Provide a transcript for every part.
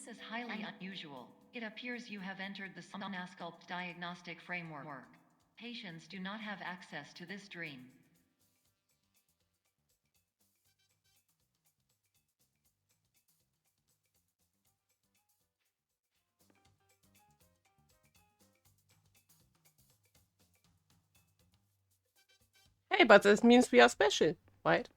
This is highly unusual. It appears you have entered the Somnasculpt diagnostic framework. Patients do not have access to this dream. Hey, but this means we are special, right?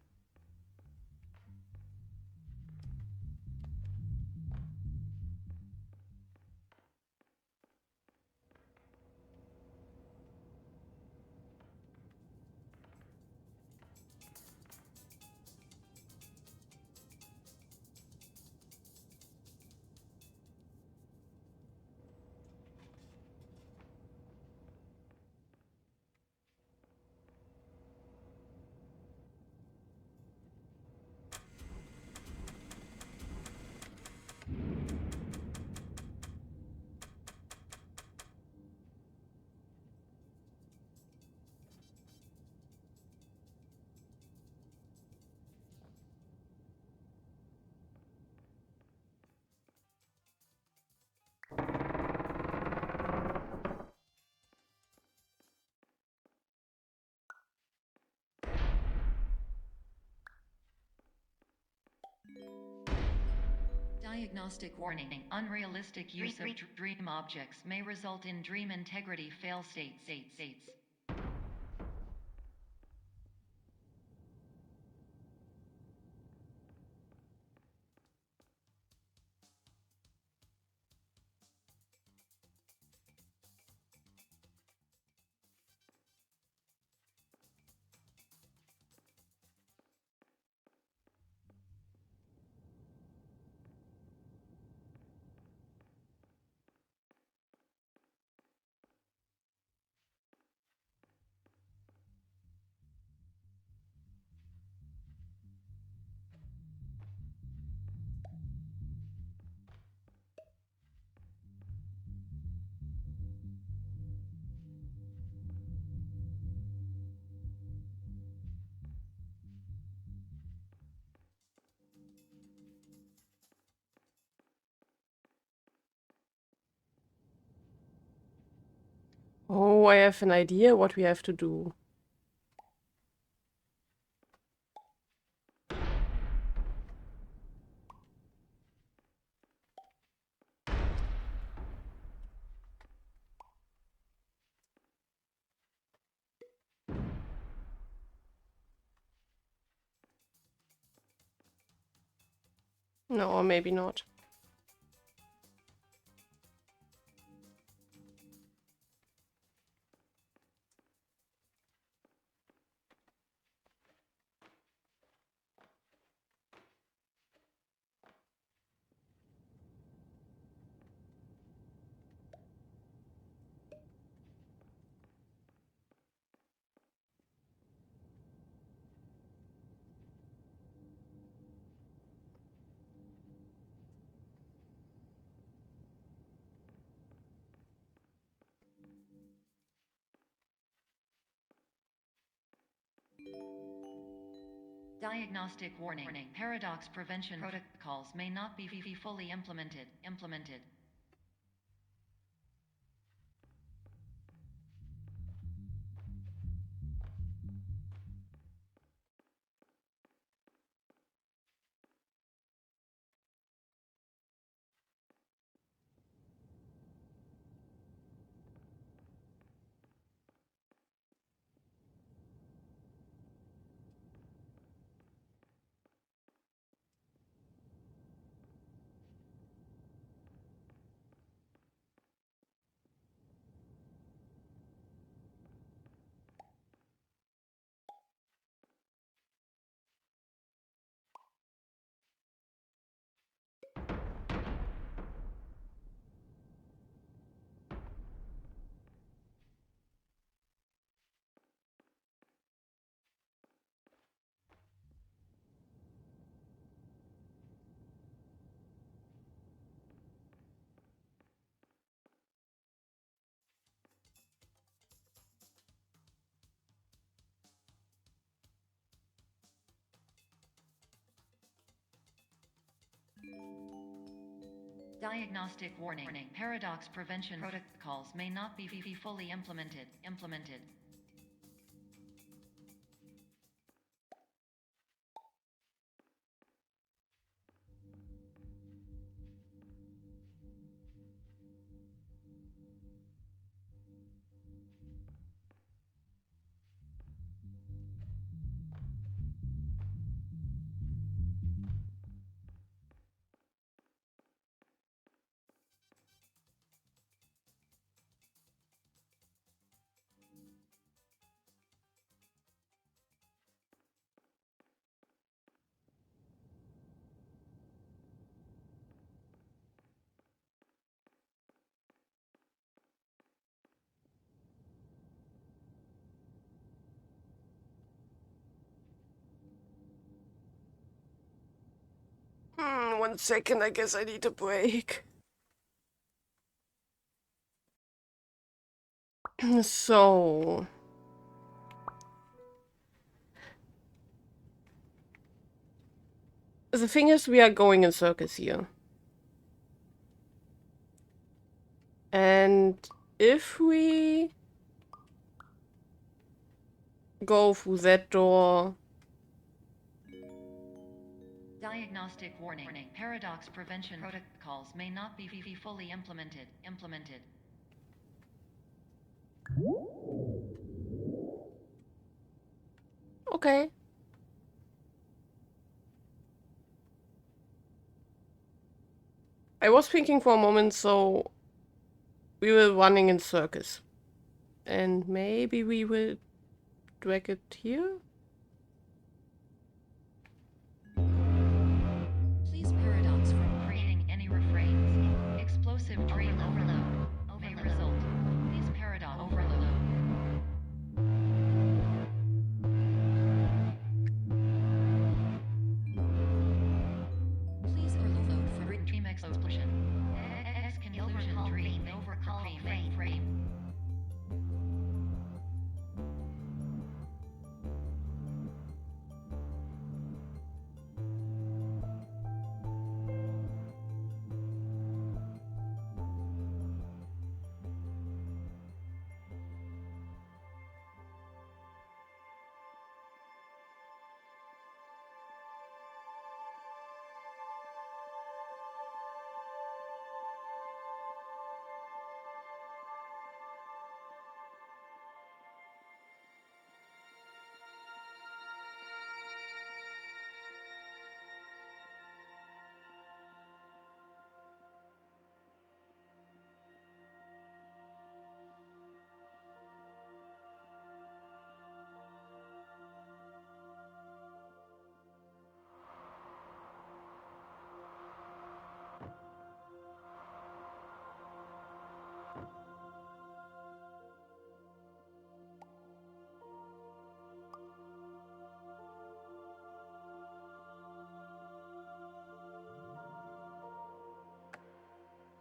Diagnostic warning. Unrealistic use of dream objects may result in dream integrity fail states. Oh, I have an idea what we have to do. No, or maybe not. Diagnostic warning. Paradox prevention protocols may not be fully implemented. Diagnostic warning. Paradox prevention protocols may not be fully implemented. One second, I guess I need a break. So... The thing is, we are going in circles here. And if we go through that door... Diagnostic warning. Paradox prevention protocols may not be fully implemented. Okay. I was thinking for a moment, so we were running in circles. And maybe we will drag it here? Please paradox from creating any refrains. Explosive dream overload may result. Please paradox overload. Please overload for dream explosion. Conclusion dream overcall frame.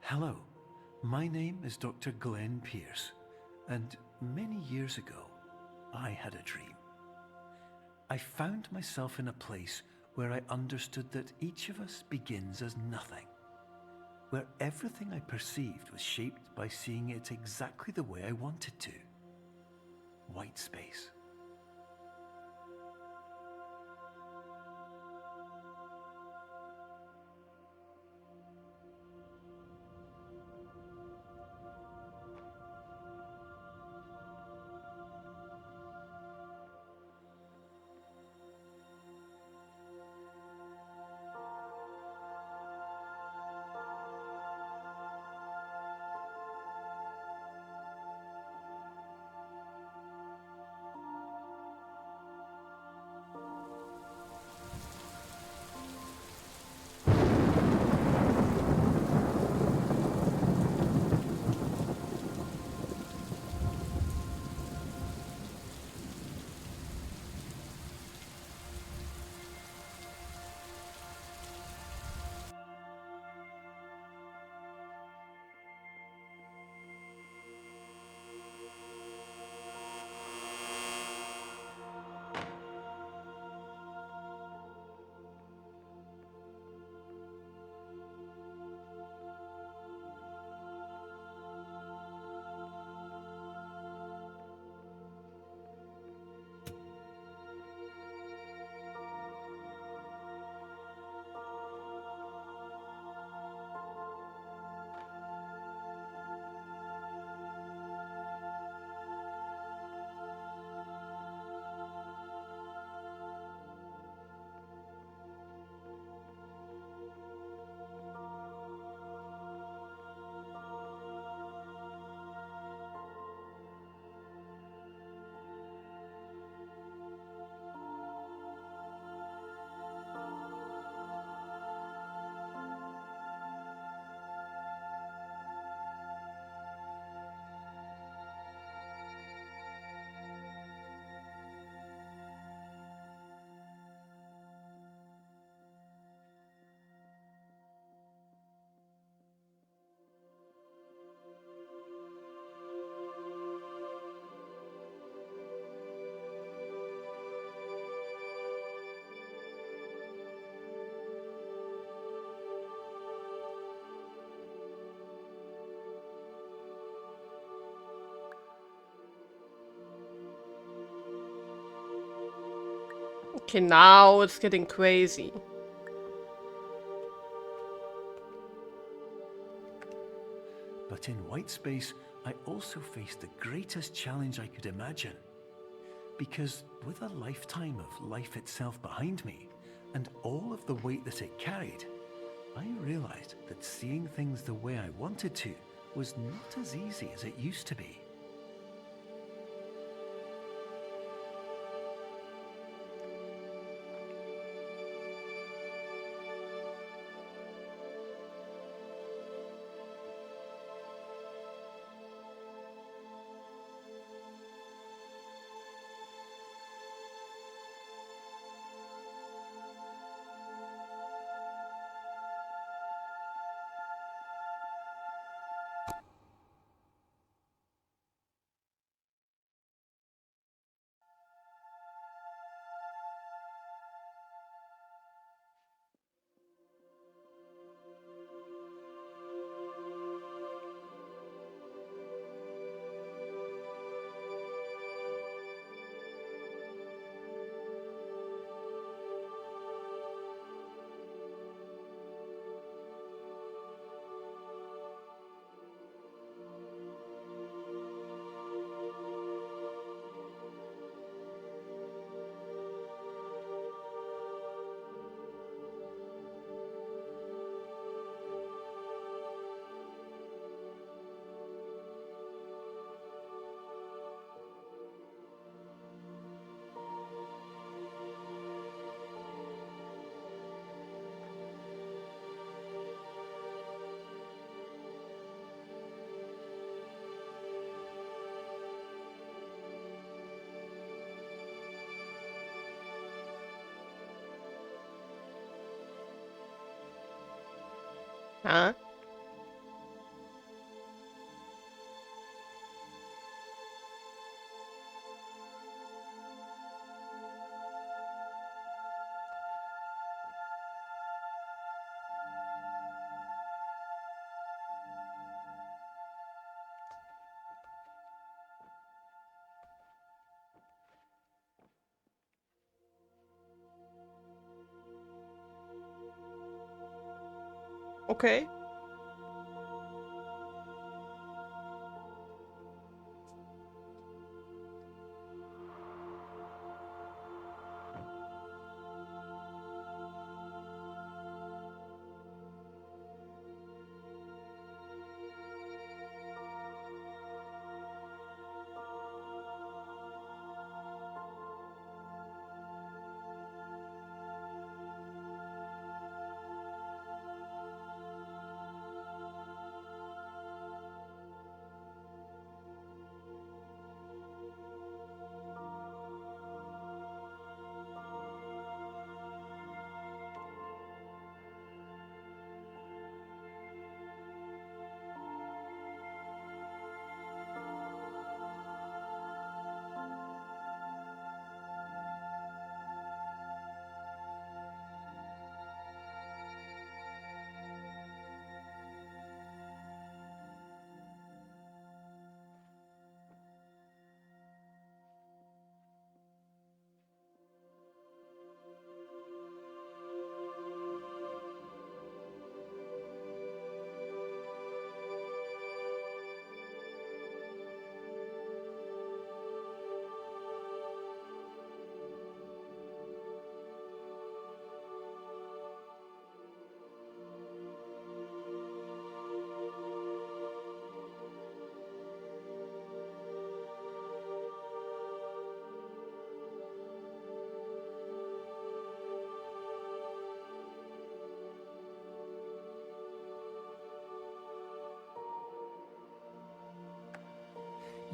Hello, my name is Dr. Glenn Pierce, and many years ago, I had a dream. I found myself in a place where I understood that each of us begins as nothing, where everything I perceived was shaped by seeing it exactly the way I wanted to. White space. Okay, now it's getting crazy. But in white space, I also faced the greatest challenge I could imagine. Because with a lifetime of life itself behind me, and all of the weight that it carried, I realized that seeing things the way I wanted to was not as easy as it used to be. Huh? Okay.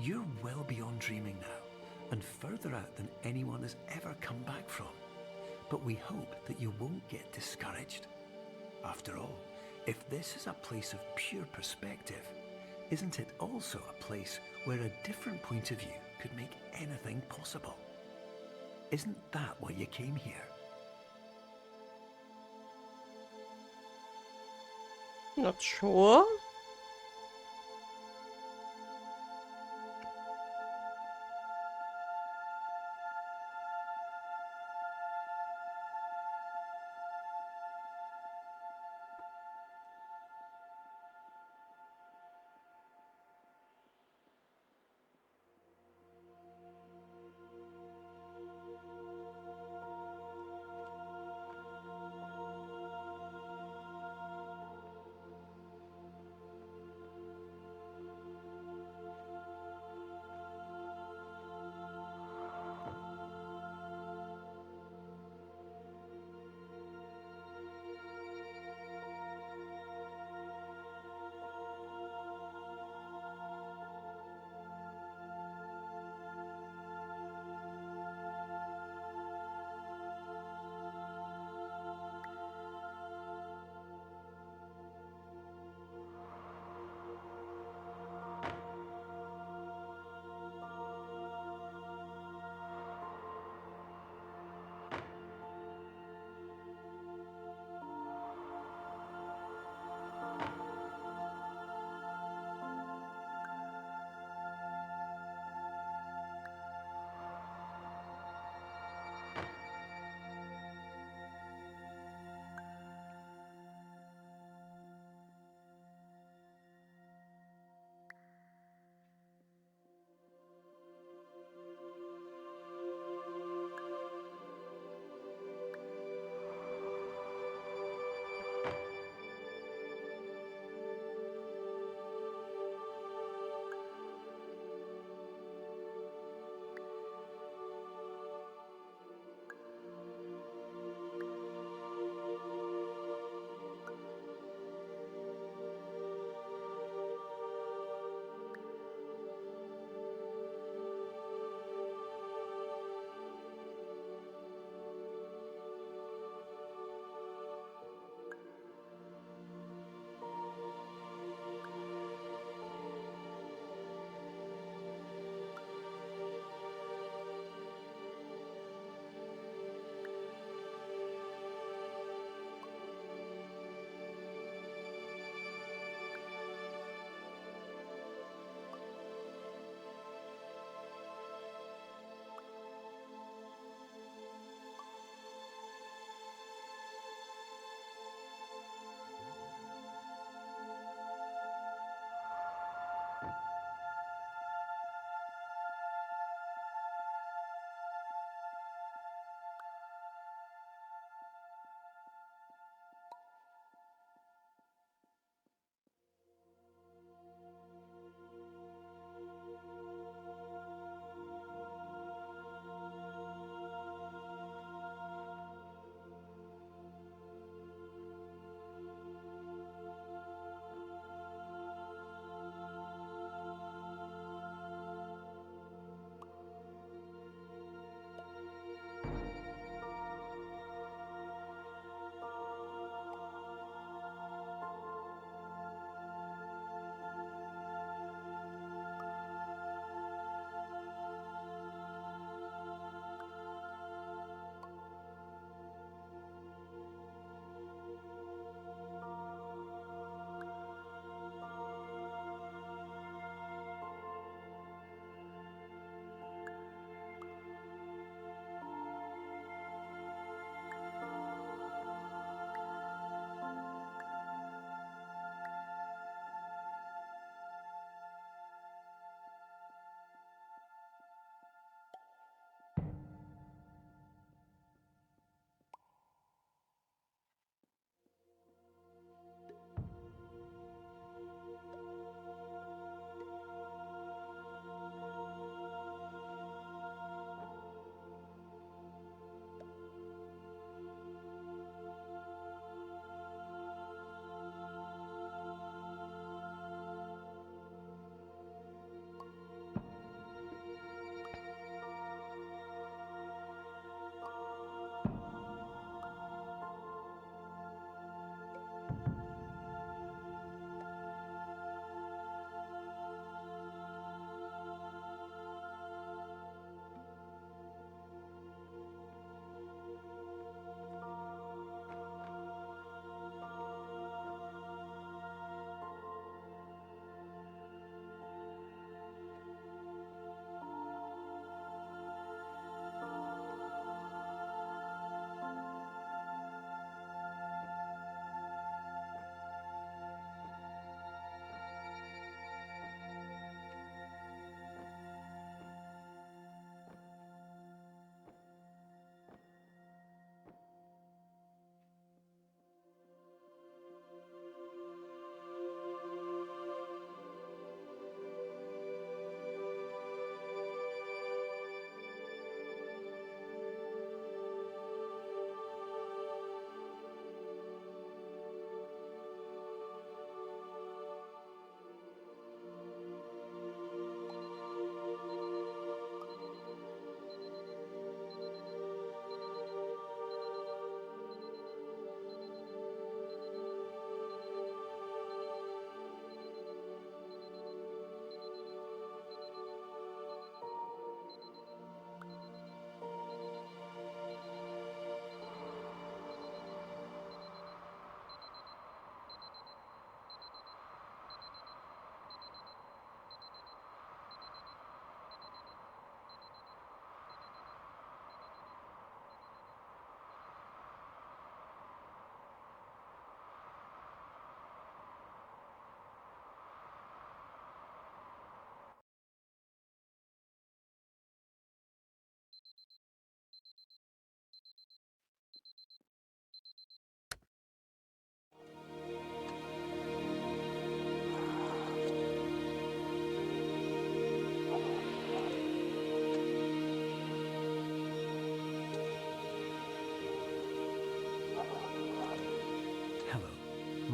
You're well beyond dreaming now, and further out than anyone has ever come back from. But we hope that you won't get discouraged. After all, if this is a place of pure perspective, isn't it also a place where a different point of view could make anything possible? Isn't that why you came here? Not sure.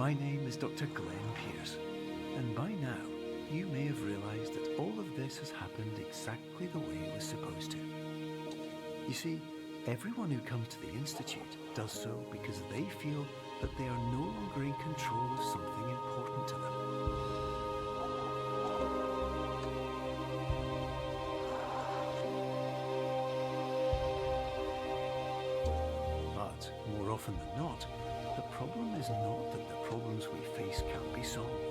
My name is Dr. Glenn Pierce, and by now you may have realised that all of this has happened exactly the way it was supposed to. You see, everyone who comes to the Institute does so because they feel that they are no longer in control of something important to them. But more often than not, the problem is not that the problems we face can't be solved.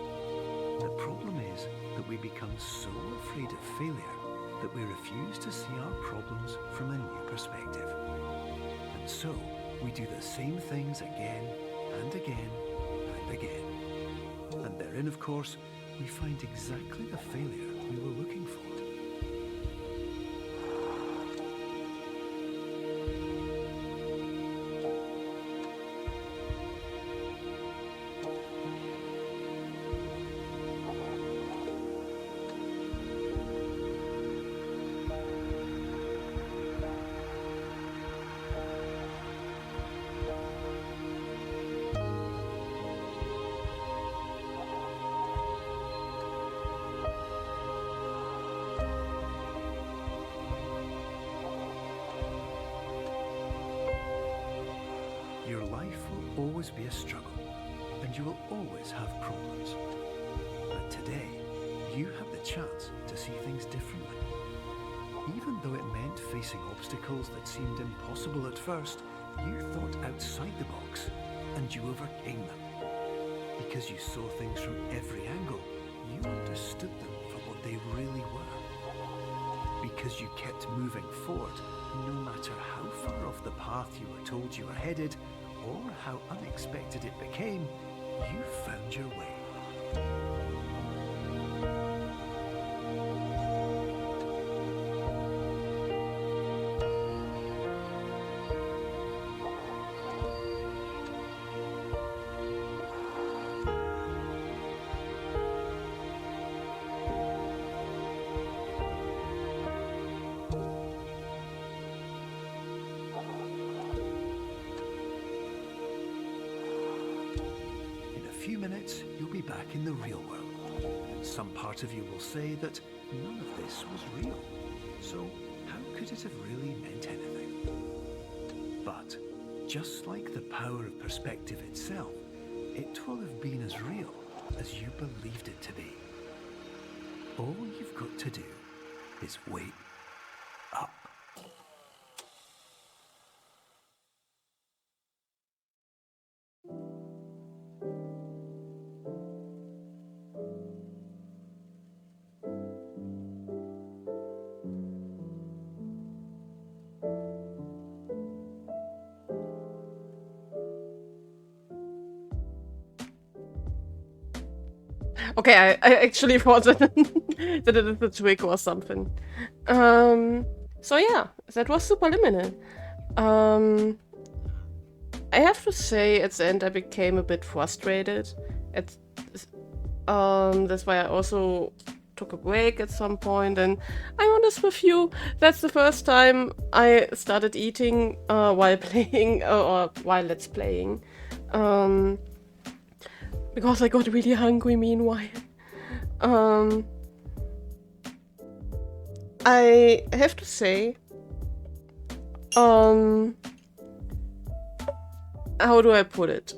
The problem is that we become so afraid of failure that we refuse to see our problems from a new perspective. And so, we do the same things again and again and again. And therein, of course, we find exactly the failure we were looking for. Your life will always be a struggle, and you will always have problems. But today, you have the chance to see things differently. Even though it meant facing obstacles that seemed impossible at first, you thought outside the box, and you overcame them. Because you saw things from every angle, you understood them for what they really were. Because you kept moving forward, no matter how far off the path you were told you were headed, or how unexpected it became, you found your way. In a few minutes, you'll be back in the real world, and some part of you will say that none of this was real. So how could it have really meant anything? But just like the power of perspective itself, it will have been as real as you believed it to be. All you've got to do is wait up. Okay, I actually thought that, that it is a trick or something. So yeah, that was Superliminal. I have to say, at the end I became a bit frustrated. That's why I also took a break at some point, and I'm honest with you, that's the first time I started eating while playing, or while let's playing. Because I got really hungry meanwhile. I have to say, how do I put it?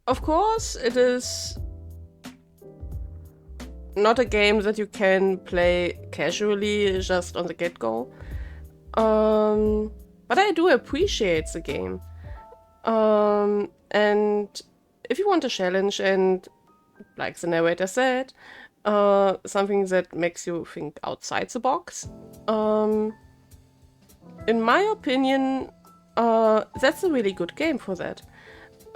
Of course, it is not a game that you can play casually just on the get-go. But I do appreciate the game. And if you want a challenge and, like the narrator said, something that makes you think outside the box, in my opinion, that's a really good game for that.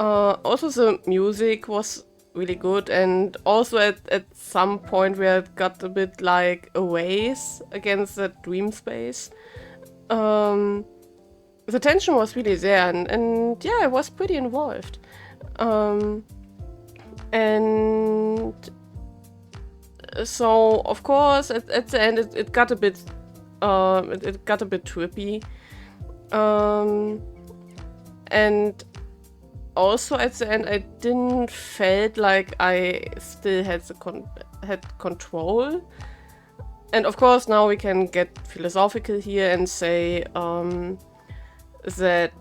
Also the music was really good, and also at some point where it got a bit like a race against that dream space. The tension was really there, and yeah, I was pretty involved. And so, of course, at the end it got a bit It got a bit trippy. And also at the end, I didn't felt like I still had control. And of course, now we can get philosophical here and say that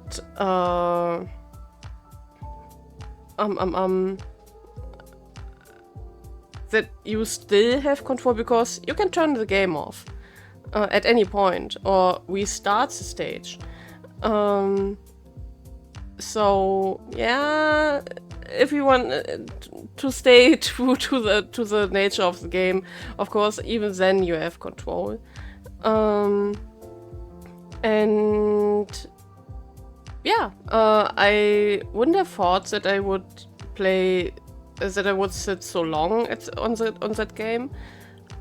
that you still have control because you can turn the game off at any point or restart the stage. So yeah, if you want to stay true to the nature of the game, of course, even then you have control. And yeah, I wouldn't have thought that I would sit so long on that game,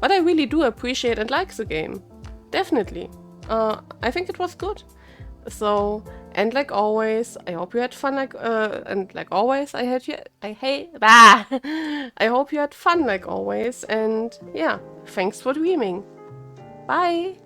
but I really do appreciate and like the game. Definitely. I think it was good. So, and like always, I hope you had fun. And like always, I hope you had fun like always. And yeah, thanks for dreaming. Bye.